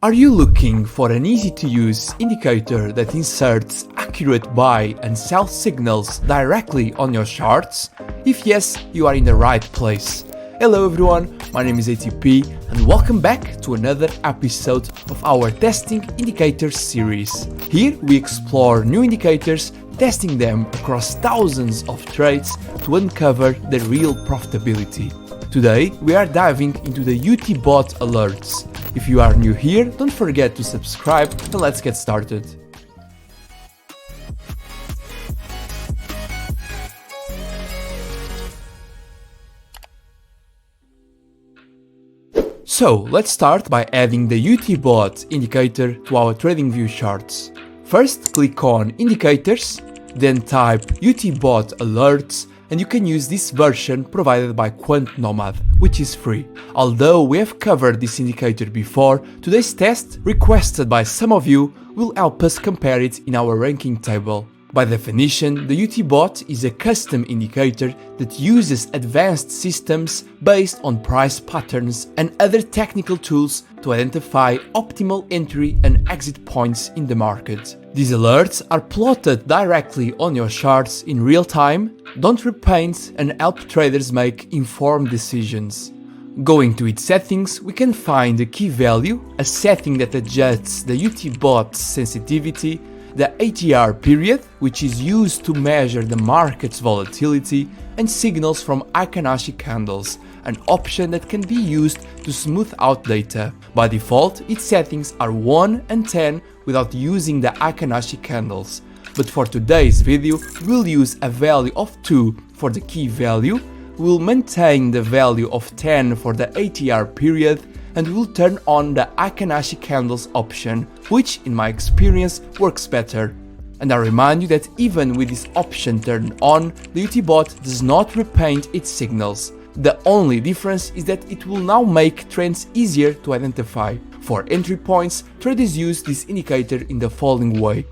Are you looking for an easy-to-use indicator that inserts accurate buy and sell signals directly on your charts? If yes, you are in the right place. Hello everyone, my name is ATP and welcome back to another episode of our Testing Indicators series. Here we explore new indicators, testing them across thousands of trades to uncover the real profitability. Today we are diving into the UTBot alerts. If you are new here, don't forget to subscribe and let's get started. So let's start by adding the UTBot indicator to our TradingView charts. First, click on Indicators, then type UTBot alerts, and you can use this version provided by Quant Nomad, which is free. Although we have covered this indicator before, today's test, requested by some of you, will help us compare it in our ranking table. By definition, the UTBot is a custom indicator that uses advanced systems based on price patterns and other technical tools to identify optimal entry and exit points in the market. These alerts are plotted directly on your charts in real time, don't repaint, and help traders make informed decisions. Going to its settings, we can find the key value, a setting that adjusts the UTBot's sensitivity, the ATR period, which is used to measure the market's volatility, and signals from Fibonacci candles, an option that can be used to smooth out data. By default, its settings are 1 and 10 without using the Fibonacci candles. But for today's video, we'll use a value of 2 for the key value, we'll maintain the value of 10 for the ATR period, and we'll turn on the Fibonacci candles option, which in my experience works better. And I remind you that even with this option turned on, the UTBot does not repaint its signals. The only difference is that it will now make trends easier to identify. For entry points, traders use this indicator in the following way.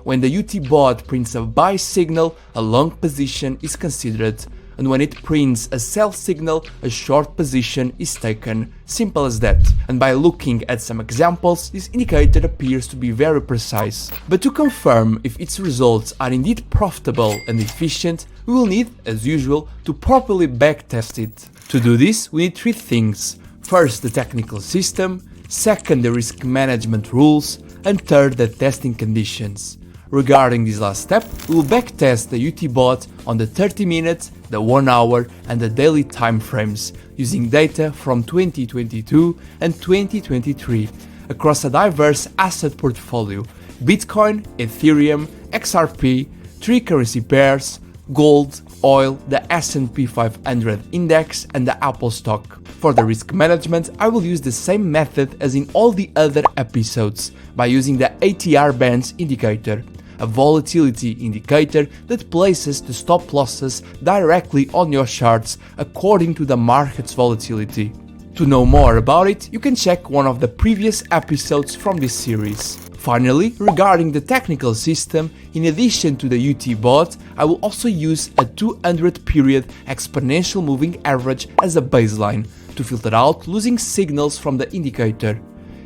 When the UTBot prints a buy signal, a long position is considered, and when it prints a sell signal, a short position is taken. Simple as that. And by looking at some examples, this indicator appears to be very precise. But to confirm if its results are indeed profitable and efficient, we will need, as usual, to properly backtest it. To do this, we need 3 things. First, the technical system, second, the risk management rules, and third, the testing conditions. Regarding this last step, we will backtest the UTBot on the 30 minutes, the 1 hour and the daily time frames, using data from 2022 and 2023 across a diverse asset portfolio: Bitcoin, Ethereum, XRP, 3 currency pairs, gold, oil, the S&P 500 index and the Apple stock. For the risk management, I will use the same method as in all the other episodes, by using the ATR bands indicator, a volatility indicator that places the stop losses directly on your charts according to the market's volatility. To know more about it, you can check one of the previous episodes from this series. Finally, regarding the technical system, in addition to the UTBot, I will also use a 200 period exponential moving average as a baseline to filter out losing signals from the indicator.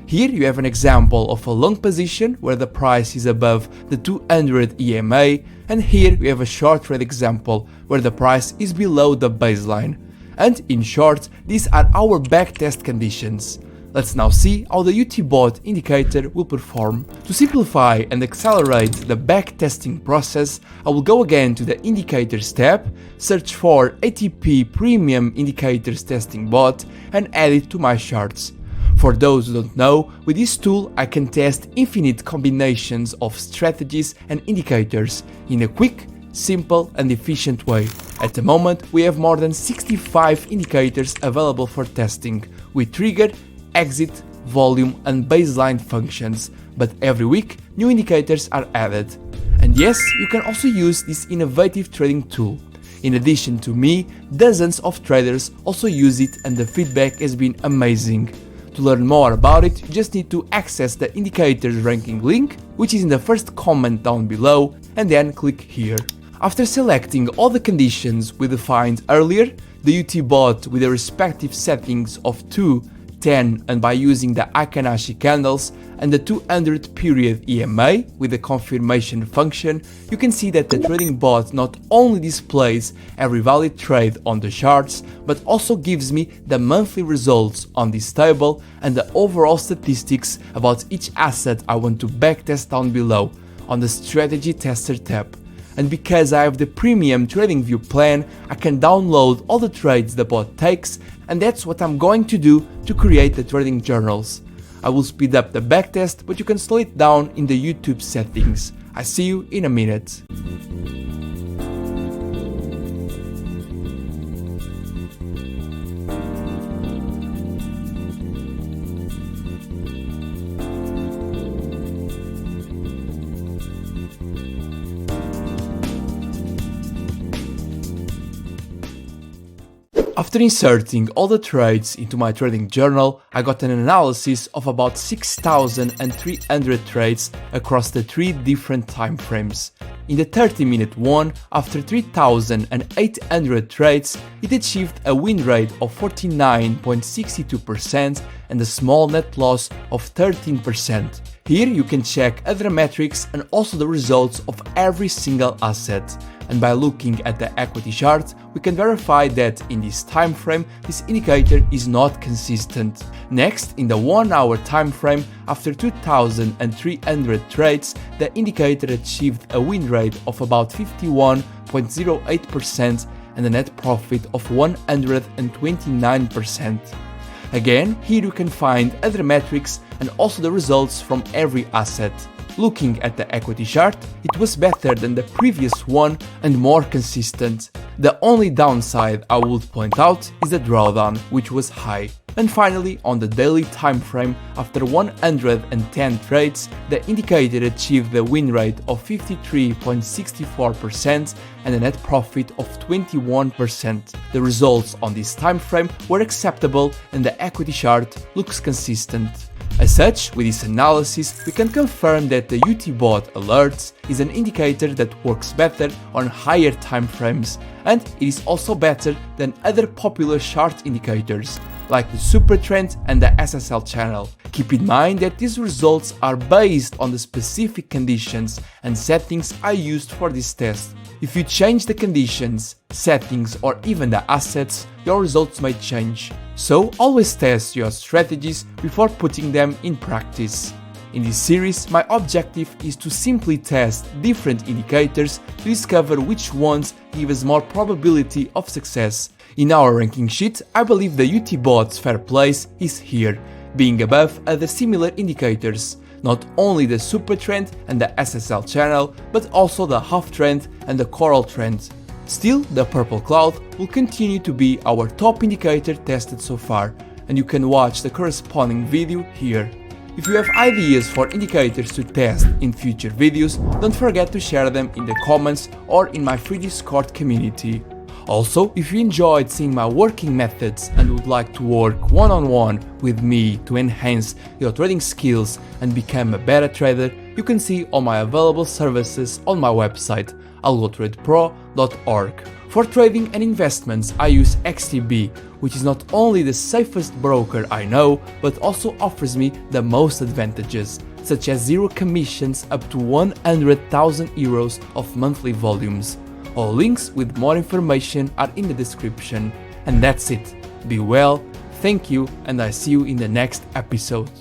Here you have an example of a long position where the price is above the 200 EMA, and here we have a short trade example where the price is below the baseline. And in short, these are our backtest conditions. Let's now see how the UTBot indicator will perform. To simplify and accelerate the backtesting process, I will go again to the Indicators tab, search for ATP Premium Indicators Testing Bot, and add it to my charts. For those who don't know, with this tool I can test infinite combinations of strategies and indicators in a quick, simple and efficient way. At the moment we have more than 65 indicators available for testing, with trigger, exit, volume and baseline functions, but every week new indicators are added. And yes, you can also use this innovative trading tool. In addition to me, dozens of traders also use it and the feedback has been amazing. To learn more about it, you just need to access the indicators ranking link, which is in the first comment down below, and then click here. After selecting all the conditions we defined earlier, the UTBot with the respective settings of 2, 10 and by using the Akanashi candles and the 200 period EMA with the confirmation function, you can see that the trading bot not only displays every valid trade on the charts, but also gives me the monthly results on this table and the overall statistics about each asset I want to backtest down below on the Strategy Tester tab. And because I have the premium TradingView plan, I can download all the trades the bot takes, and that's what I'm going to do to create the trading journals. I will speed up the backtest, but you can slow it down in the YouTube settings. I see you in a minute. After inserting all the trades into my trading journal, I got an analysis of about 6,300 trades across the 3 different time frames. In the 30-minute one, after 3,800 trades, it achieved a win rate of 49.62% and a small net loss of 13%. Here you can check other metrics and also the results of every single asset. And by looking at the equity chart, we can verify that in this time frame, this indicator is not consistent. Next, in the 1 hour time frame, after 2,300 trades, the indicator achieved a win rate of about 51.08% and a net profit of 129%. Again, here you can find other metrics and also the results from every asset. Looking at the equity chart, it was better than the previous one and more consistent. The only downside I would point out is the drawdown, which was high. And finally, on the daily time frame, after 110 trades, the indicator achieved a win rate of 53.64% and a net profit of 21%. The results on this time frame were acceptable and the equity chart looks consistent. As such, with this analysis, we can confirm that the UTBot Alerts is an indicator that works better on higher time frames, and it is also better than other popular chart indicators, like the Super Trend and the SSL channel. Keep in mind that these results are based on the specific conditions and settings I used for this test. If you change the conditions, settings, or even the assets, your results may change. So always test your strategies before putting them in practice. In this series, my objective is to simply test different indicators to discover which ones give us more probability of success. In our ranking sheet, I believe the UTBot's fair place is here, being above other similar indicators. Not only the Super Trend and the SSL channel, but also the Half Trend and the Coral Trend. Still, the Purple Cloud will continue to be our top indicator tested so far, and you can watch the corresponding video here. If you have ideas for indicators to test in future videos, don't forget to share them in the comments or in my free Discord community. Also, if you enjoyed seeing my working methods and would like to work one-on-one with me to enhance your trading skills and become a better trader, you can see all my available services on my website, algotradepro.org. For trading and investments, I use XTB, which is not only the safest broker I know, but also offers me the most advantages, such as 0 commissions up to 100,000 euros of monthly volumes. All links with more information are in the description. And that's it. Be well, thank you, and I see you in the next episode.